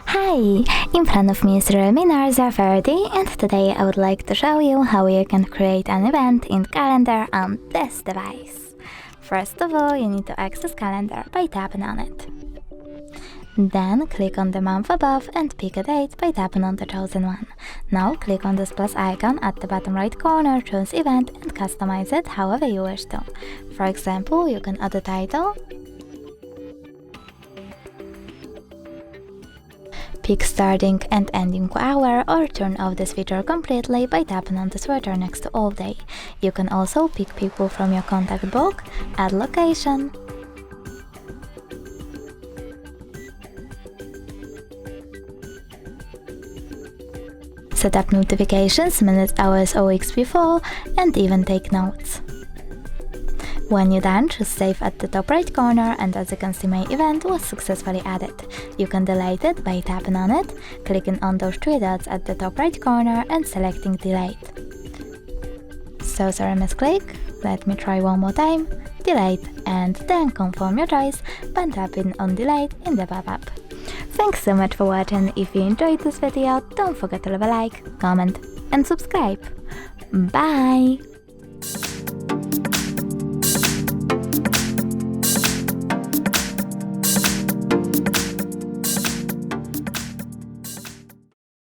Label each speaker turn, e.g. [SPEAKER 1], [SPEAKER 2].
[SPEAKER 1] Hi! In front of me is Realme Narzo 30, and today I would like to show you how you can create an event in Calendar on this device. First of all, you need to access Calendar by tapping on it. Then click on the month above and pick a date by tapping on the chosen one. Now click on this plus icon at the bottom right corner, choose event and customize it however you wish to. For example, you can add a title, pick starting and ending hour, or turn off this feature completely by tapping on the switcher next to all day. You can also pick people from your contact book, add location, set up notifications minutes, hours or weeks before, and even take notes. When you're done, choose save at the top right corner, and as you can see, my event was successfully added. You can delete it by tapping on it, clicking on those three dots at the top right corner and selecting delete. So sorry misclick, let me try one more time, delete, and then confirm your choice by tapping on delete in the pop-up. Thanks so much for watching. If you enjoyed this video, don't forget to leave a like, comment and subscribe. Bye!